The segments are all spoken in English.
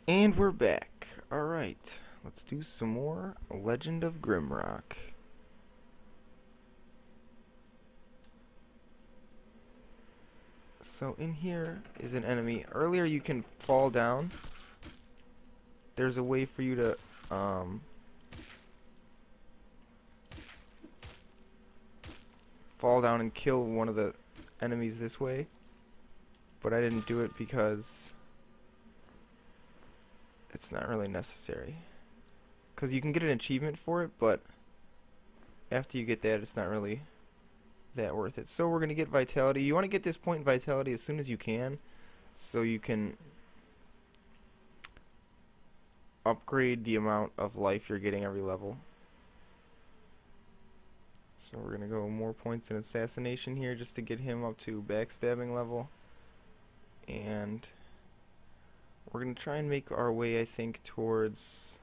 And we're back. Alright, let's do some more Legend of Grimrock. So in here is an enemy. Earlier you can fall down. There's a way for you to fall down and kill one of the enemies this way. But I didn't do it because it's not really necessary. Because you can get an achievement for it, but after you get that, it's not really that worth it. So we're going to get Vitality. You want to get this point in Vitality as soon as you can, so you can upgrade the amount of life you're getting every level. So we're going to go more points in Assassination here just to get him up to Backstabbing level. And we're going to try and make our way, I think, towards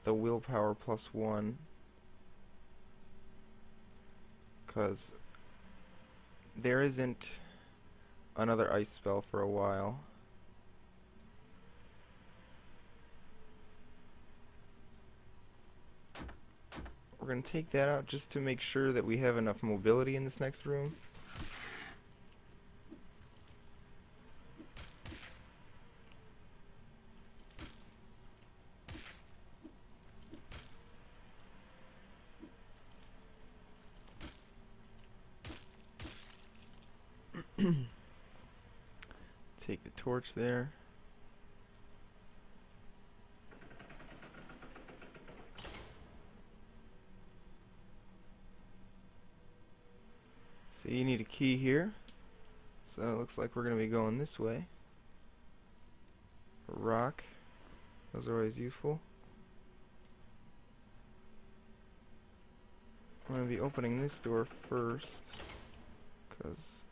the Willpower +1. Because there isn't another ice spell for a while. We're going to take that out just to make sure that we have enough mobility in this next room. Take the torch there. So you need a key here. So it looks like we're going to be going this way. A rock. Those are always useful. I'm going to be opening this door first, because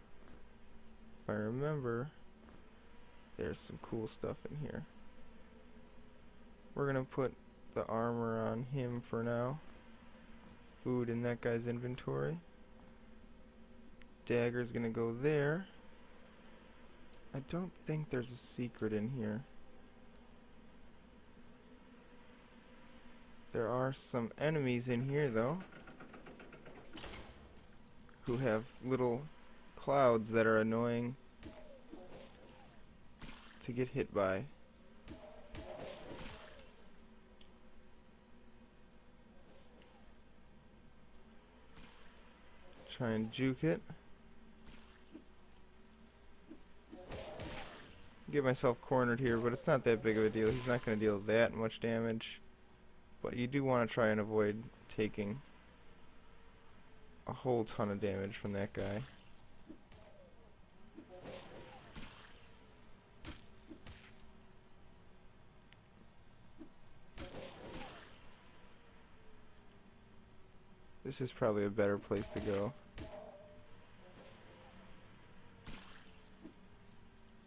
if I remember, there's some cool stuff in here. We're going to put the armor on him for now. Food in that guy's inventory. Dagger's going to go there. I don't think there's a secret in here. There are some enemies in here though, who have little clouds that are annoying to get hit by. Try and juke it. Get myself cornered here, but it's not that big of a deal. He's not going to deal that much damage. But you do want to try and avoid taking a whole ton of damage from that guy. This is probably a better place to go,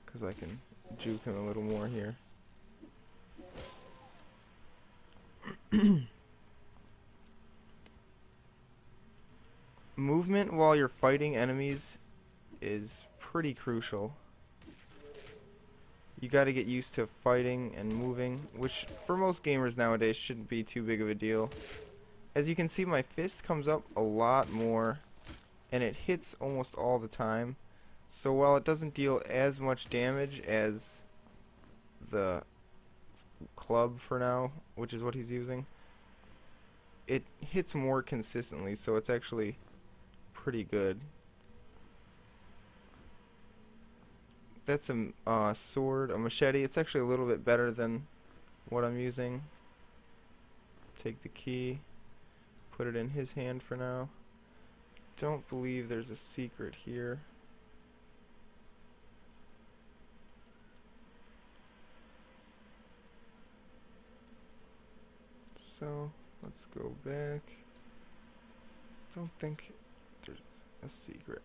because I can juke him a little more here. Movement while you're fighting enemies is pretty crucial. You gotta get used to fighting and moving, which for most gamers nowadays shouldn't be too big of a deal. As you can see, my fist comes up a lot more, and it hits almost all the time. So while it doesn't deal as much damage as the club for now, which is what he's using, it hits more consistently, so it's actually pretty good. That's a sword, a machete. It's actually a little bit better than what I'm using. Take the key, put it in his hand for now. Don't believe there's a secret here. So let's go back. Don't think there's a secret.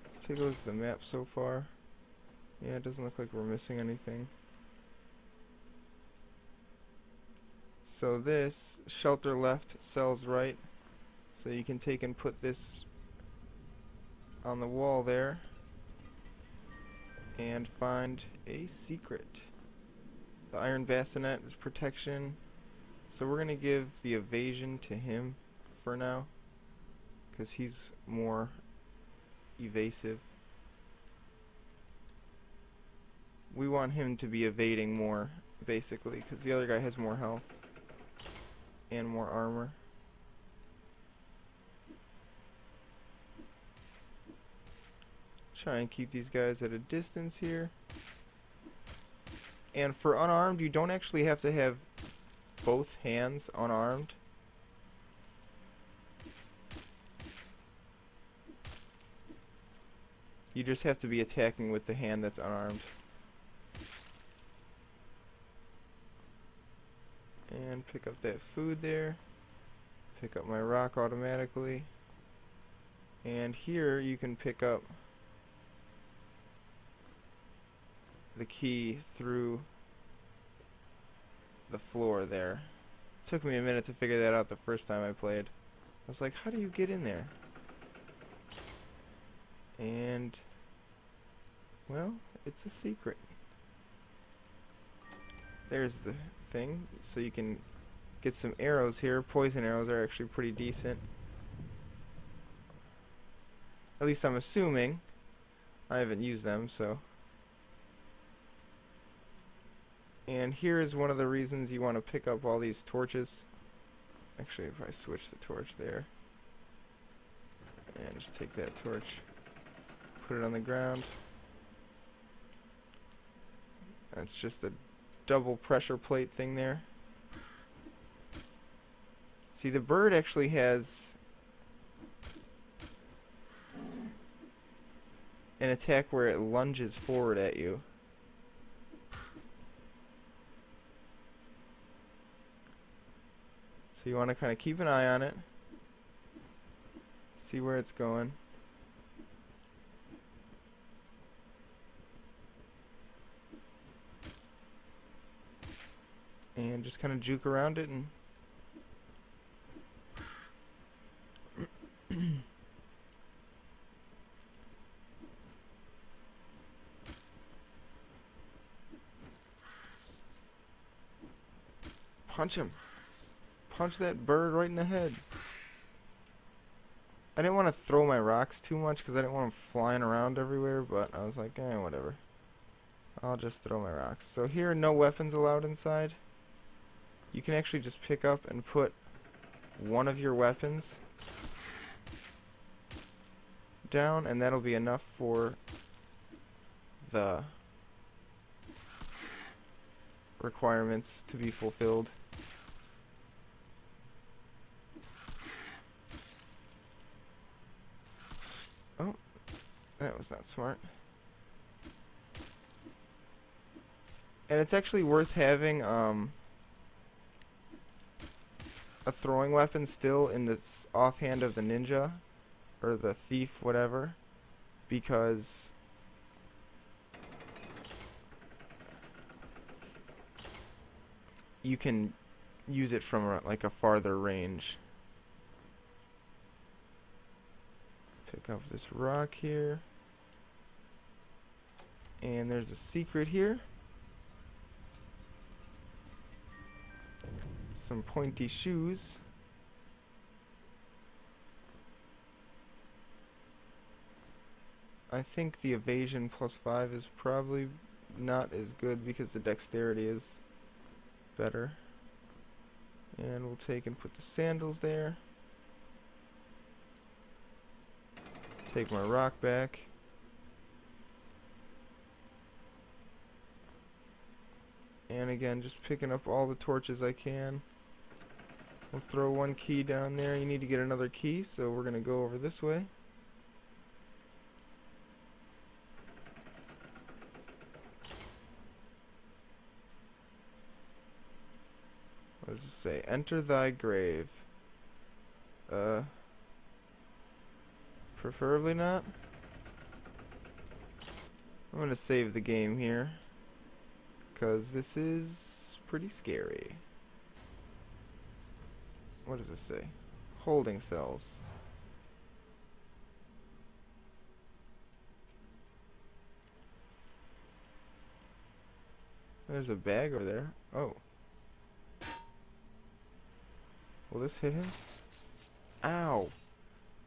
Let's take a look at the map so far. Yeah, it doesn't look like we're missing anything. So this, shelter left, cells right. So you can take and put this on the wall there and find a secret. The iron bassinet is protection, so we're gonna give the evasion to him for now, because he's more evasive. We want him to be evading more, basically, because the other guy has more health and more armor. Try and keep these guys at a distance here. And for unarmed, you don't actually have to have both hands unarmed. You just have to be attacking with the hand that's unarmed. And pick up that food there. Pick up my rock automatically. And here you can pick up the key through the floor there. Took me a minute to figure that out the first time I played. I was like, how do you get in there? And, well, it's a secret. There's the thing. So you can get some arrows here. Poison arrows are actually pretty decent. At least I'm assuming. I haven't used them, so. And here is one of the reasons you want to pick up all these torches. Actually, if I switch the torch there. And just take that torch. Put it on the ground. That's just a double pressure plate thing there. See, the bird actually has an attack where it lunges forward at you. So you want to kind of keep an eye on it. See where it's going. And just kind of juke around it and punch him. Punch that bird right in the head. I didn't want to throw my rocks too much because I didn't want them flying around everywhere, but I was like, whatever. I'll just throw my rocks. So here, no weapons allowed inside. You can actually just pick up and put one of your weapons down, and that'll be enough for the requirements to be fulfilled. Oh, that was not smart. And it's actually worth having a throwing weapon still in the offhand of the ninja or the thief, whatever, because you can use it from like a farther range. Pick up this rock here, and there's a secret here. Some pointy shoes. I think the evasion +5 is probably not as good because the dexterity is better. And we'll take and put the sandals there. Take my rock back. And again, just picking up all the torches I can. We'll throw one key down there. You need to get another key, so we're going to go over this way. What does it say? Enter thy grave. Preferably not. I'm going to save the game here, because this is pretty scary. What does this say? Holding cells. There's a bag over there. Oh. Will this hit him? Ow!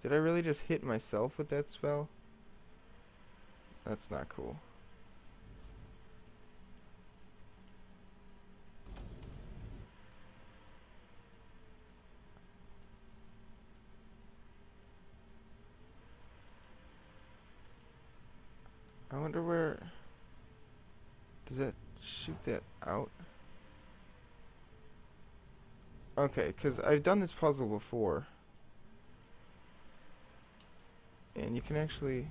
Did I really just hit myself with that spell? That's not cool. I wonder where... Does that shoot that out? Okay, because I've done this puzzle before. And you can actually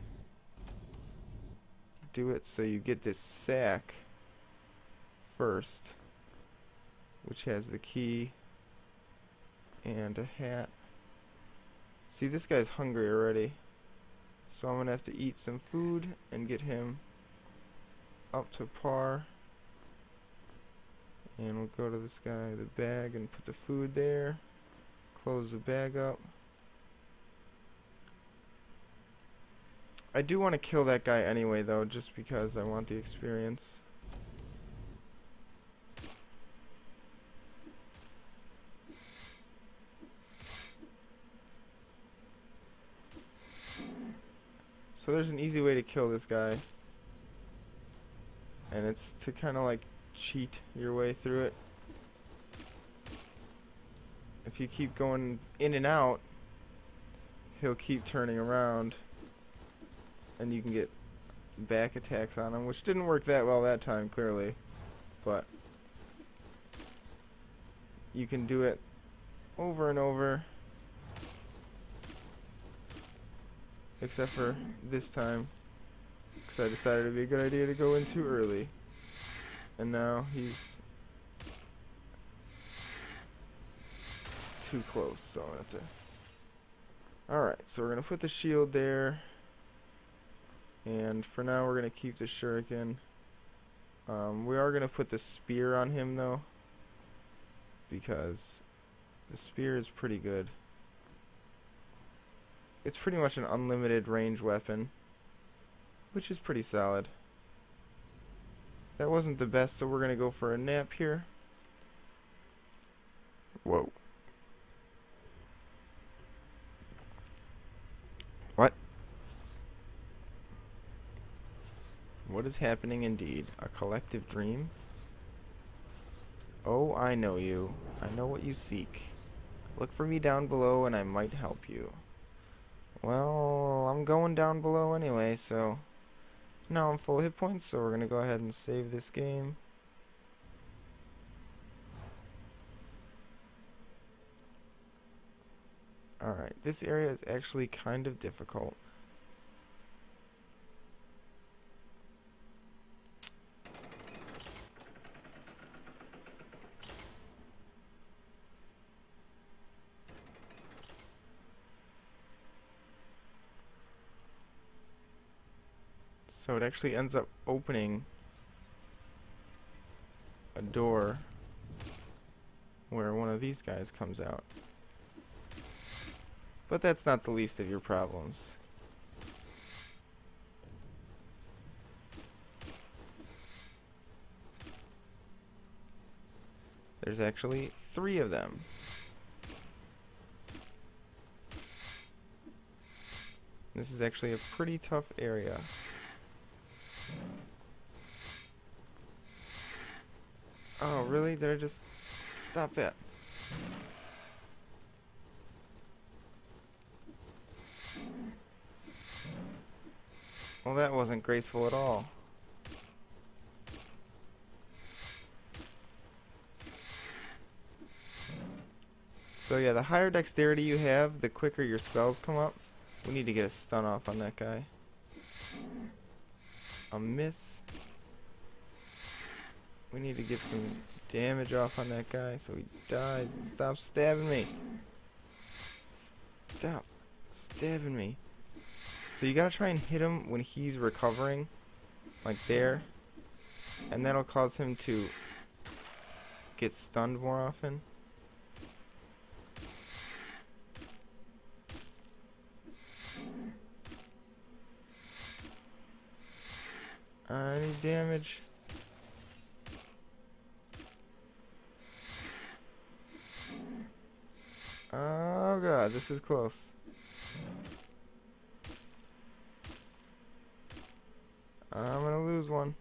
do it so you get this sack first, which has the key and a hat. See, this guy's hungry already. So I'm gonna have to eat some food and get him up to par. And we'll go to this guy, the bag, and put the food there. Close the bag up. I do want to kill that guy anyway, though, just because I want the experience. So there's an easy way to kill this guy. And it's to kind of like cheat your way through it. If you keep going in and out, he'll keep turning around. And you can get back attacks on him, which didn't work that well that time, clearly. But you can do it over and over. Except for this time, because I decided it'd be a good idea to go in too early. And now he's too close, so I have to... Alright, so we're going to put the shield there. And for now we're going to keep the shuriken. We are going to put the spear on him though, because the spear is pretty good. It's pretty much an unlimited range weapon, which is pretty solid. That wasn't the best, so we're going to go for a nap here. Whoa. What? What is happening indeed? A collective dream? Oh, I know you. I know what you seek. Look for me down below and I might help you. Well, I'm going down below anyway, so... Now I'm full hit points, so we're going to go ahead and save this game. Alright, this area is actually kind of difficult. So it actually ends up opening a door where one of these guys comes out. But that's not the least of your problems. There's actually 3 of them. This is actually a pretty tough area. Oh, really? Did I just stop that? Well, that wasn't graceful at all. So yeah, the higher dexterity you have, the quicker your spells come up. We need to get a stun off on that guy. A miss. We need to get some damage off on that guy so he dies. Stop stabbing me. Stop stabbing me. So you gotta try and hit him when he's recovering, like there, and that'll cause him to get stunned more often. I need damage. Oh god, this is close. I'm gonna lose one.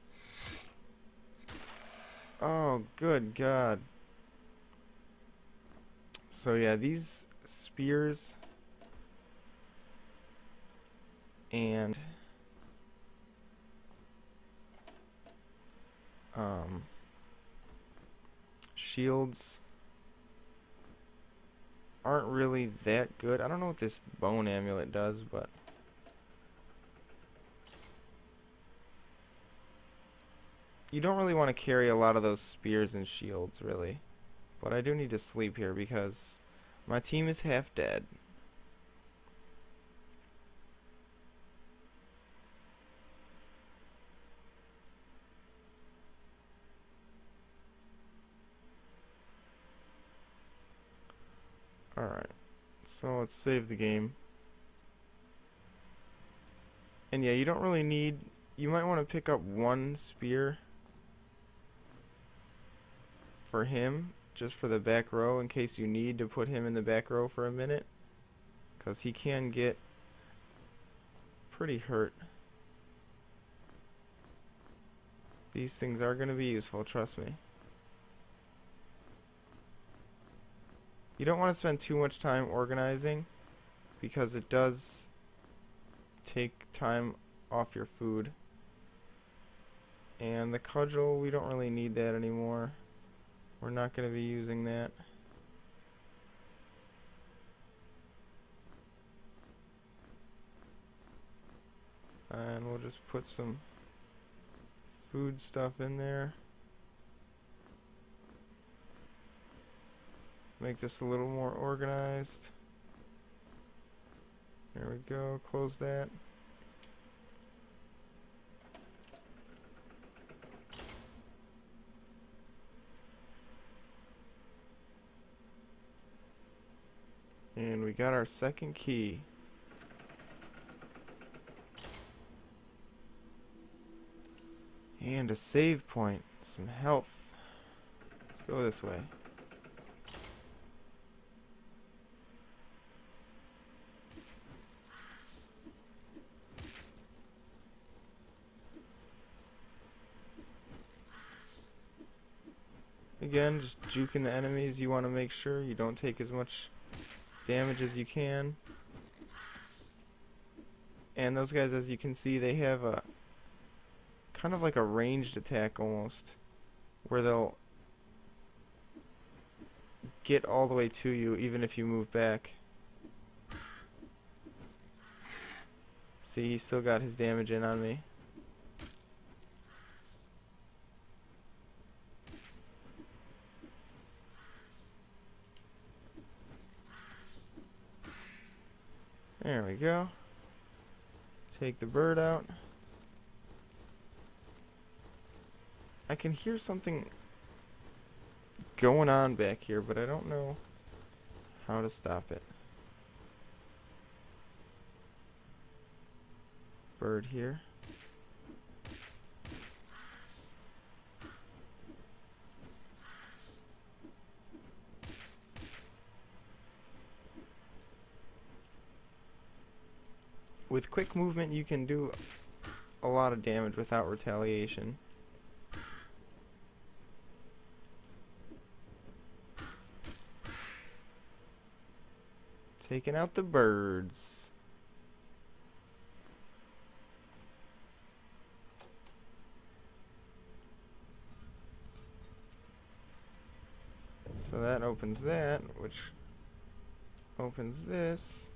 Oh, good god. So yeah, these spears and shields aren't really that good. I don't know what this bone amulet does, but you don't really want to carry a lot of those spears and shields, really. But I do need to sleep here because my team is half dead. Alright, so let's save the game. And yeah, you don't really need... You might want to pick up one spear for him, just for the back row, in case you need to put him in the back row for a minute. Because he can get pretty hurt. These things are going to be useful, trust me. You don't want to spend too much time organizing, because it does take time off your food. And the cudgel, we don't really need that anymore. We're not going to be using that. And we'll just put some food stuff in there. Make this a little more organized. There we go, close that. And we got our second key. And a save point, some health. Let's go this way. Again, just juking the enemies. You want to make sure you don't take as much damage as you can. And those guys, as you can see, they have a kind of like a ranged attack almost, where they'll get all the way to you even if you move back. See, he still got his damage in on me. There we go. Take the bird out. I can hear something going on back here, but I don't know how to stop it. Bird here. With quick movement, you can do a lot of damage without retaliation. Taking out the birds. So that opens that, which opens this.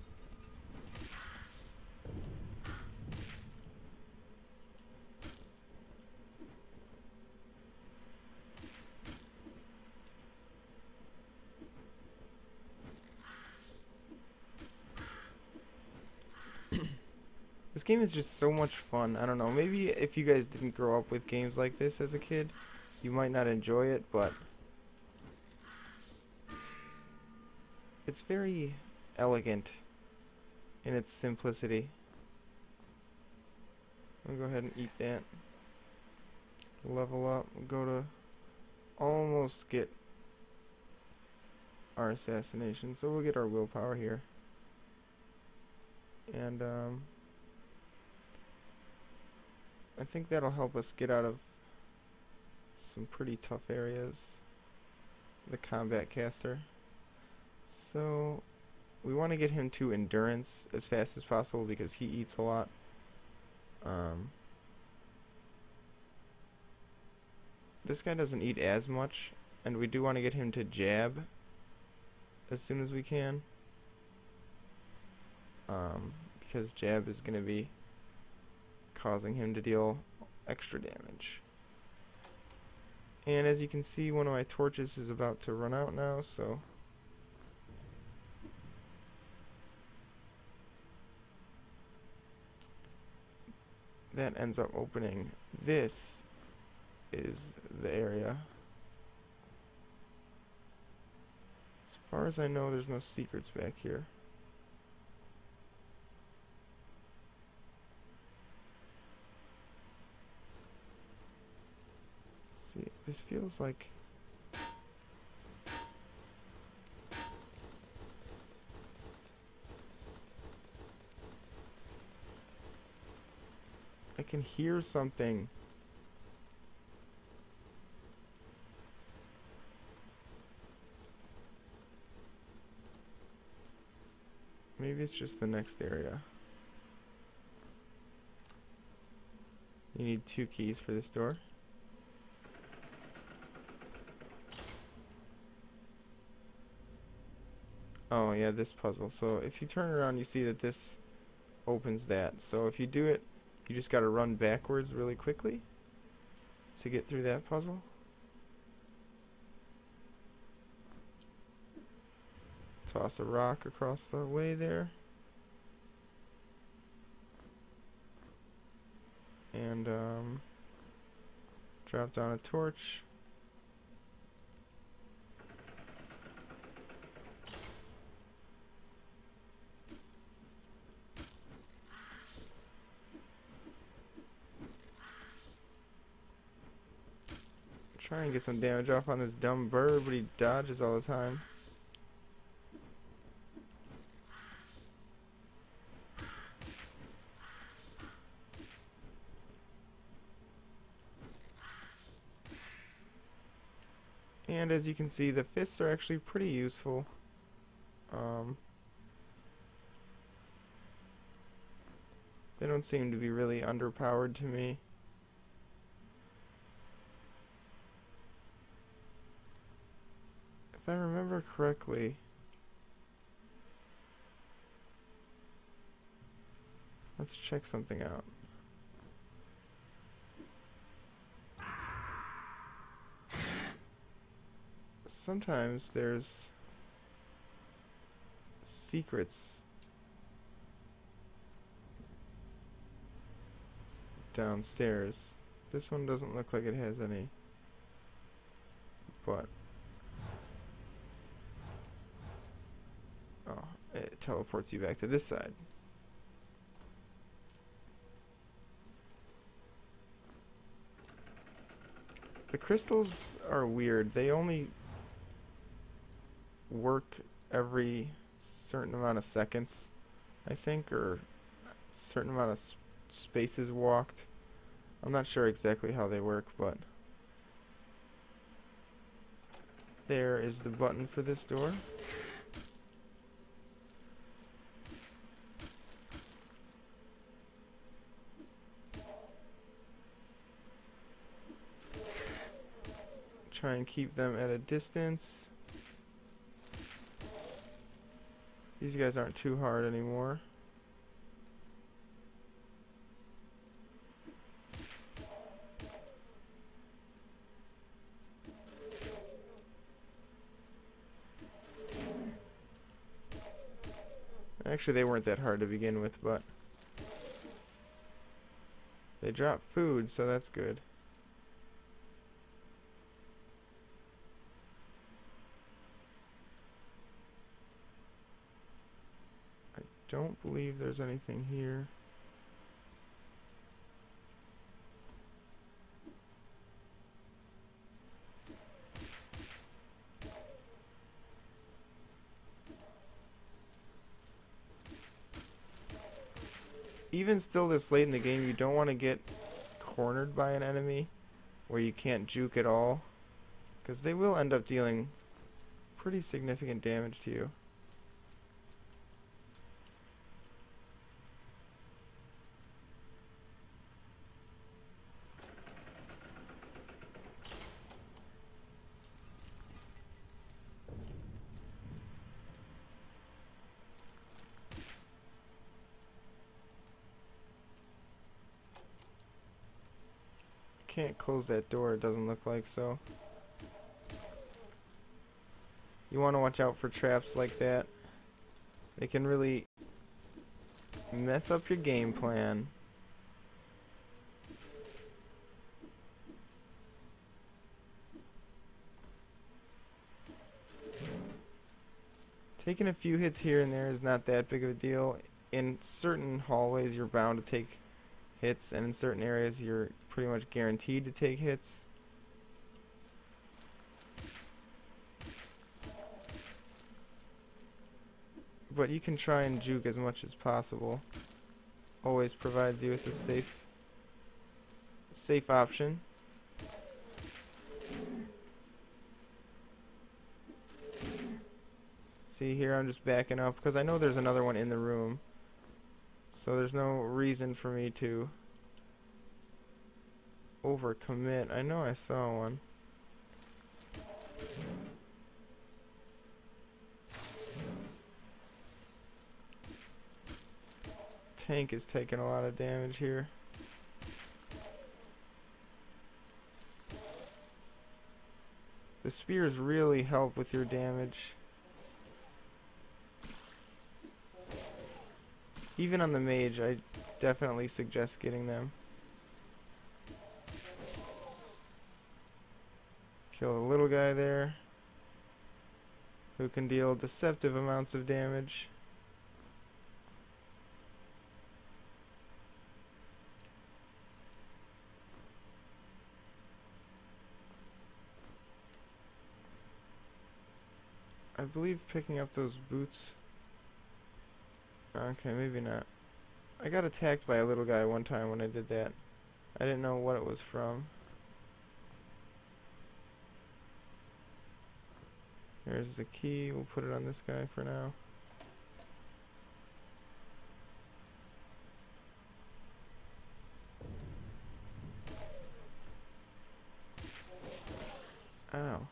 This game is just so much fun. I don't know, maybe if you guys didn't grow up with games like this as a kid, you might not enjoy it, but it's very elegant in its simplicity. I'm gonna go ahead and eat that. Level up, go to almost get our assassination, so we'll get our willpower here. And I think that'll help us get out of some pretty tough areas. The combat caster. So we want to get him to endurance as fast as possible because he eats a lot. This guy doesn't eat as much, and we do want to get him to jab as soon as we can, because jab is going to be causing him to deal extra damage. And as you can see, one of my torches is about to run out now, so that ends up opening this is the area. As far as I know, there's no secrets back here. See, this feels like I can hear something. Maybe it's just the next area. You need 2 keys for this door. Oh yeah, this puzzle. So if you turn around, you see that this opens that. So if you do it, you just gotta run backwards really quickly to get through that puzzle. Toss a rock across the way there. And drop down a torch. Try and get some damage off on this dumb bird, but he dodges all the time. And as you can see, the fists are actually pretty useful. They don't seem to be really underpowered to me. If I remember correctly, let's check something out. Sometimes there's secrets downstairs. This one doesn't look like it has any, but oh, it teleports you back to this side. The crystals are weird. They only work every certain amount of seconds, I think, or a certain amount of spaces walked. I'm not sure exactly how they work, but there is the button for this door. Try and keep them at a distance. These guys aren't too hard anymore. Actually, they weren't that hard to begin with, but they drop food, so that's good. I don't believe there's anything here. even still this late in the game, you don't want to get cornered by an enemy where you can't juke at all, because they will end up dealing pretty significant damage to you. Can't close that door, it doesn't look like, so you want to watch out for traps like that. They can really mess up your game plan. Taking a few hits here and there is not that big of a deal. In certain hallways you're bound to take hits, and in certain areas you're pretty much guaranteed to take hits. But you can try and juke as much as possible. Always provides you with a safe option. See here, I'm just backing up because I know there's another one in the room. So there's no reason for me to overcommit. I know I saw one. Tank is taking a lot of damage here. The spears really help with your damage. Even on the mage, I definitely suggest getting them. Kill a little guy there who can deal deceptive amounts of damage. I believe picking up those boots. Okay, maybe not. I got attacked by a little guy one time when I did that. I didn't know what it was from. There's the key. We'll put it on this guy for now. Ow.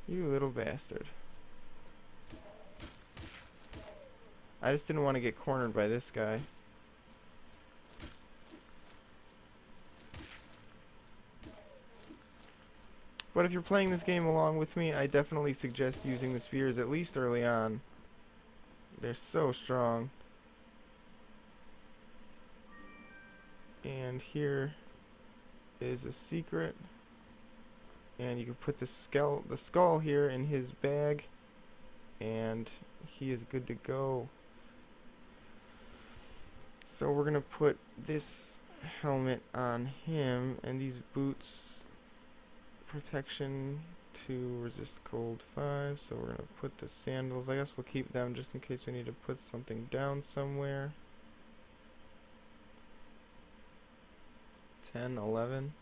You little bastard. I just didn't want to get cornered by this guy. But if you're playing this game along with me, I definitely suggest using the spears at least early on. They're so strong. And here is a secret. And you can put the skull here in his bag, and he is good to go. So we're gonna put this helmet on him, and these boots, protection to resist cold 5. So we're gonna put the sandals. I guess we'll keep them just in case we need to put something down somewhere. 10, 11.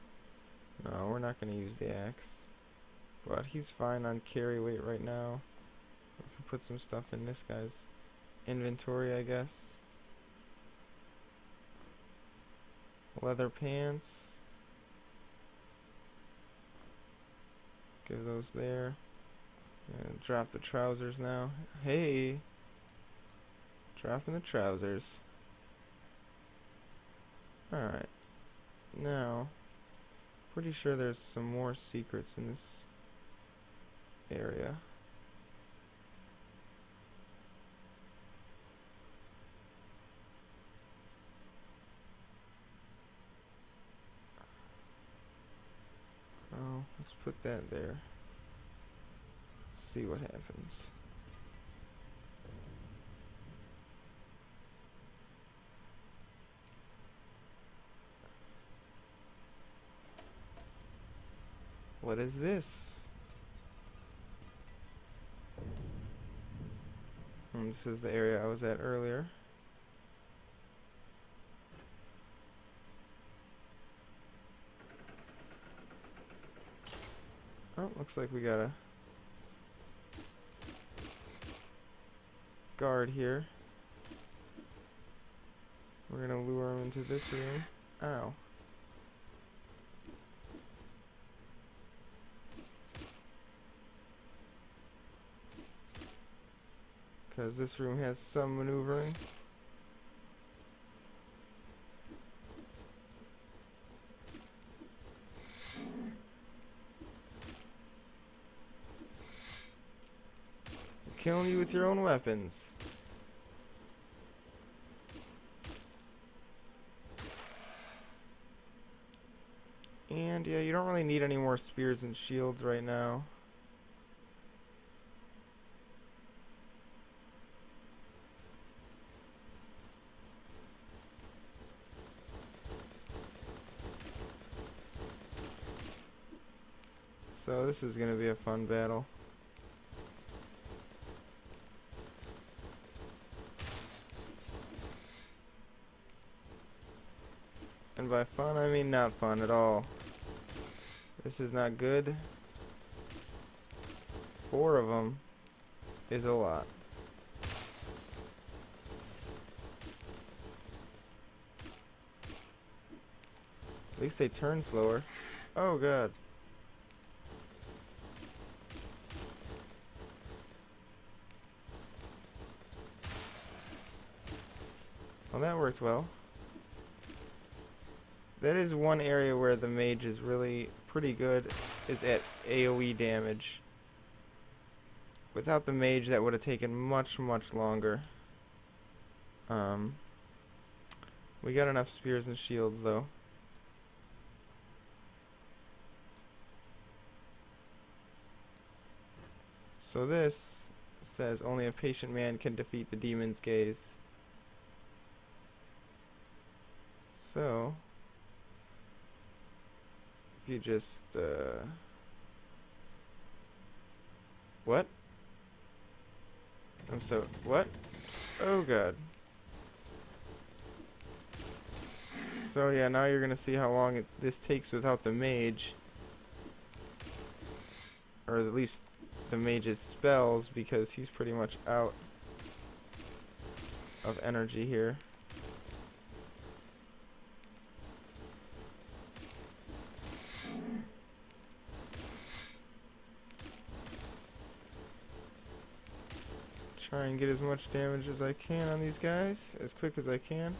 No, we're not going to use the axe. But he's fine on carry weight right now. We can put some stuff in this guy's inventory, I guess. Leather pants. Give those there. And drop the trousers now. Hey! Dropping the trousers. Alright. Now, pretty sure there's some more secrets in this area. Oh, let's put that there. Let's see what happens. What is this? This is the area I was at earlier. Oh, looks like we got a guard here. We're gonna lure him into this room. Ow. Because this room has some maneuvering. We're killing you with your own weapons. And yeah, you don't really need any more spears and shields right now. So this is going to be a fun battle. And by fun, I mean not fun at all. This is not good. 4 of them is a lot. At least they turn slower. Oh god. Well, that worked well. That is one area where the mage is really pretty good, is at AoE damage. Without the mage, that would have taken much, much longer. We got enough spears and shields, though. So this says only a patient man can defeat the demon's gaze. So if you just what? What? Oh god. So yeah, now you're gonna see how long this takes without the mage, or at least the mage's spells, because he's pretty much out of energy here. Try and get as much damage as I can on these guys, as quick as I can.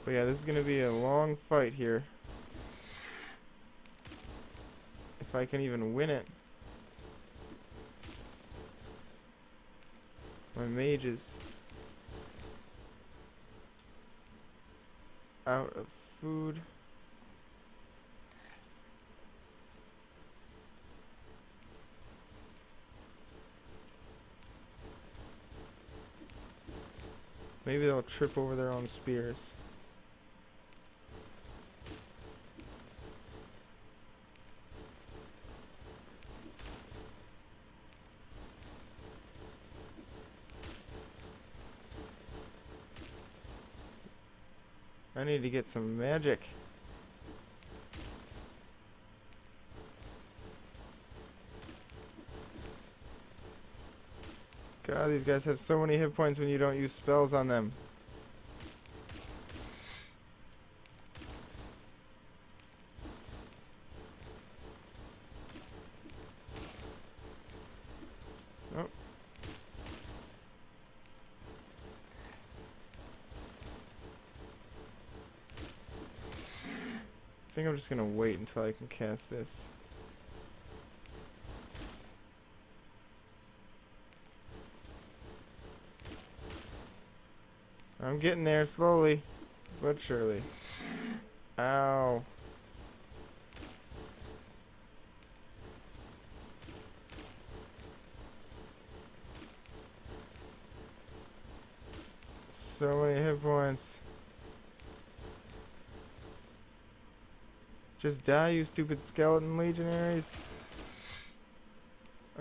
But yeah, this is going to be a long fight here. If I can even win it. My mage is out of food. Maybe they'll trip over their own spears. I need to get some magic. God, these guys have so many hit points when you don't use spells on them. Oh. I think I'm just gonna wait until I can cast this. I'm getting there slowly, but surely. Ow. So many hit points. Just die, you stupid skeleton legionaries.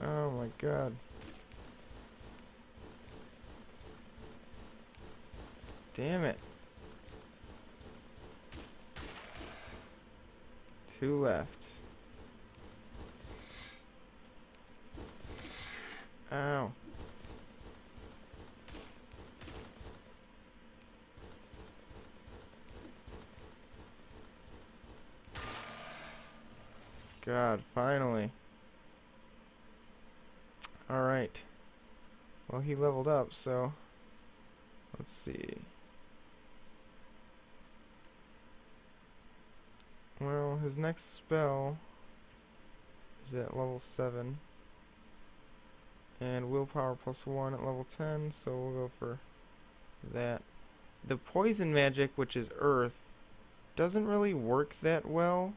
Oh my god. Damn it. 2 left. Ow. God, finally. Alright. Well, he leveled up, so let's see. Well, his next spell is at level 7. And willpower +1 at level 10, so we'll go for that. The poison magic, which is earth, doesn't really work that well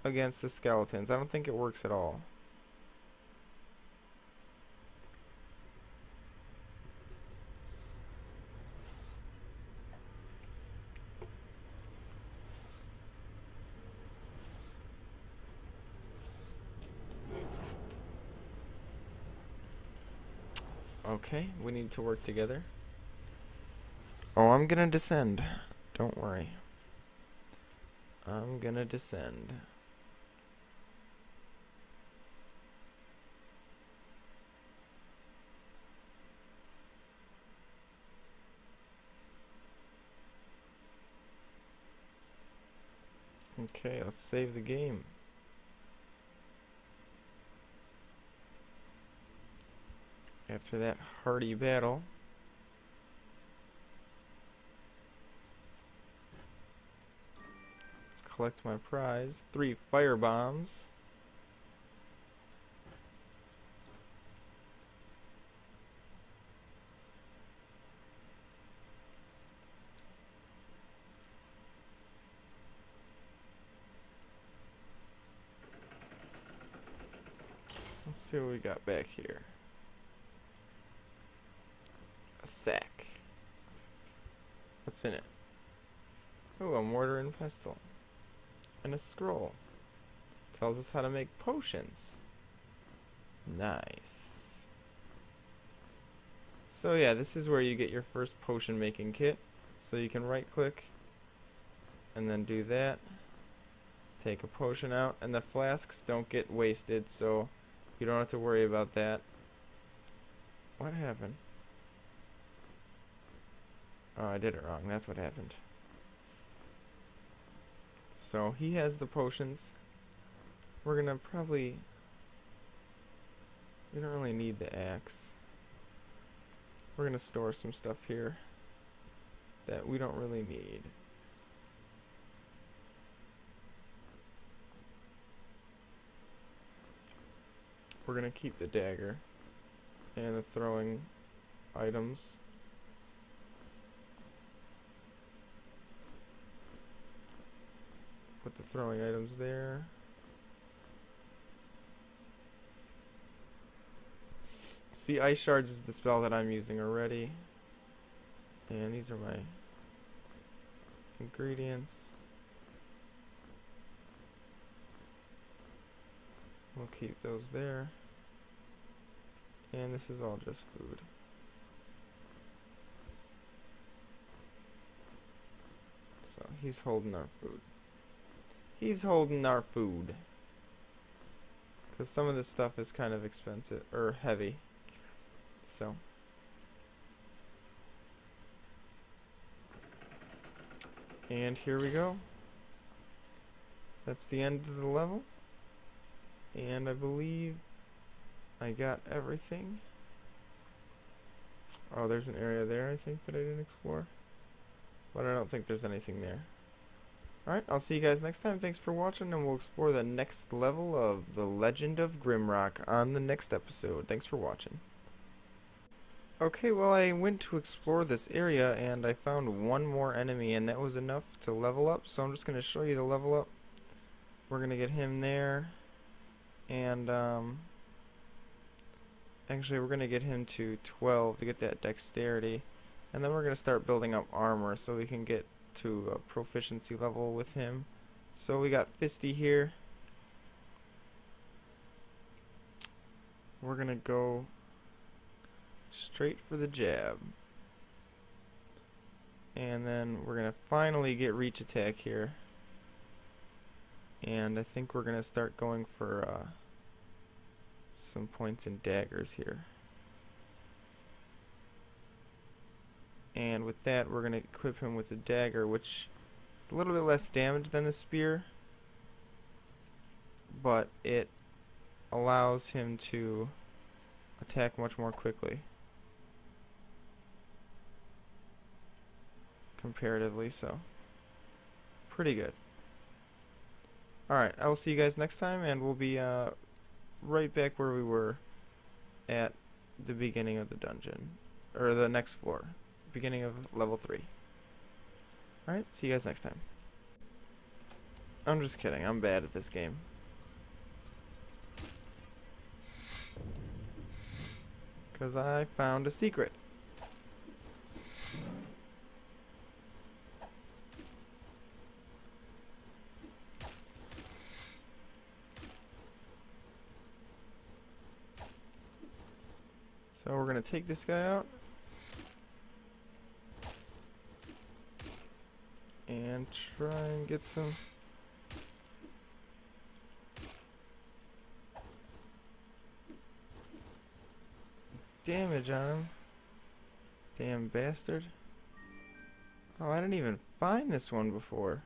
against the skeletons. I don't think it works at all. Okay, we need to work together. Oh, I'm gonna descend. Don't worry. I'm gonna descend. Okay, let's save the game. After that hearty battle, let's collect my prize. 3 fire bombs. Let's see what we got back here. A sack. What's in it? Oh, a mortar and pestle. And a scroll. Tells us how to make potions. Nice. So yeah, this is where you get your first potion making kit. So you can right click and then do that. Take a potion out, and the flasks don't get wasted, so you don't have to worry about that. What happened? Oh, I did it wrong. That's what happened. So he has the potions. We're gonna probably... We don't really need the axe. We're gonna store some stuff here that we don't really need. We're gonna keep the dagger and the throwing items. Put the throwing items there. See, ice shards is the spell that I'm using already. And these are my ingredients. We'll keep those there. And this is all just food. So he's holding our food. He's holding our food. Because some of this stuff is kind of expensive, or heavy. So. And here we go. That's the end of the level. And I believe I got everything. Oh, there's an area there, I think, that I didn't explore. But I don't think there's anything there. Alright, I'll see you guys next time. Thanks for watching, and we'll explore the next level of The Legend of Grimrock on the next episode. Thanks for watching. Okay, well, I went to explore this area, and I found one more enemy, and that was enough to level up. So I'm just going to show you the level up. We're going to get him there. And, actually, we're going to get him to 12 to get that dexterity. And then we're going to start building up armor so we can get to a proficiency level with him. So we got Fisty here. We're going to go straight for the jab. And then we're going to finally get reach attack here. And I think we're going to start going for some points in daggers here. And with that, we're going to equip him with the dagger, which is a little bit less damage than the spear, but it allows him to attack much more quickly, comparatively so. Pretty good. Alright, I will see you guys next time, and we'll be right back where we were at the beginning of the dungeon, or the next floor. Beginning of level 3. Alright, see you guys next time. I'm just kidding, I'm bad at this game. Because I found a secret. So we're going to take this guy out. And try and get some damage on him. Damn bastard. Oh, I didn't even find this one before.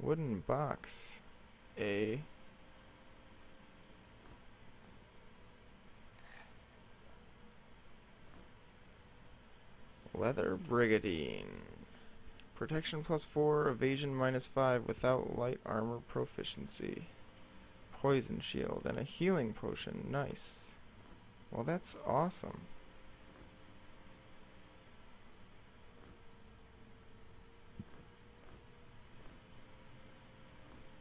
Wooden box. A. Leather Brigandine. Protection +4, evasion -5 without light armor proficiency. Poison shield and a healing potion. Nice. Well, that's awesome.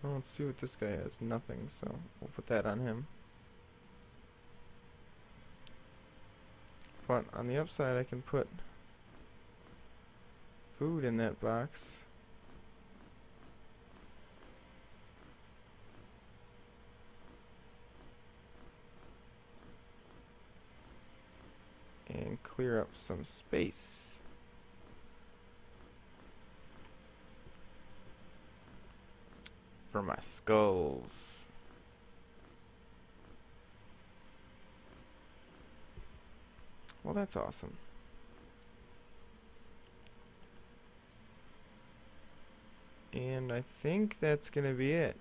Well, let's see what this guy has. Nothing, so we'll put that on him. But on the upside, I can put food in that box. And clear up some space. For my skulls. Well, that's awesome. And I think that's gonna be it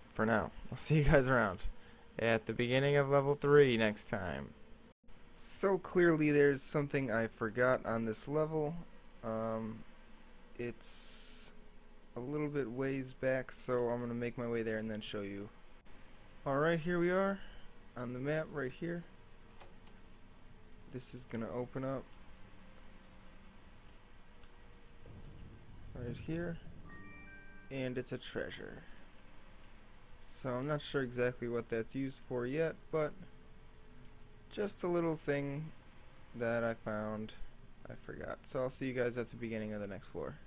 for now. I'll see you guys around at the beginning of level 3 next time. So clearly there's something I forgot on this level. It's a little bit ways back, so I'm gonna make my way there and then show you. Alright, here we are on the map right here. This is gonna open up right here, and it's a treasure. So I'm not sure exactly what that's used for yet, but just a little thing that I found. I forgot. So I'll see you guys at the beginning of the next floor.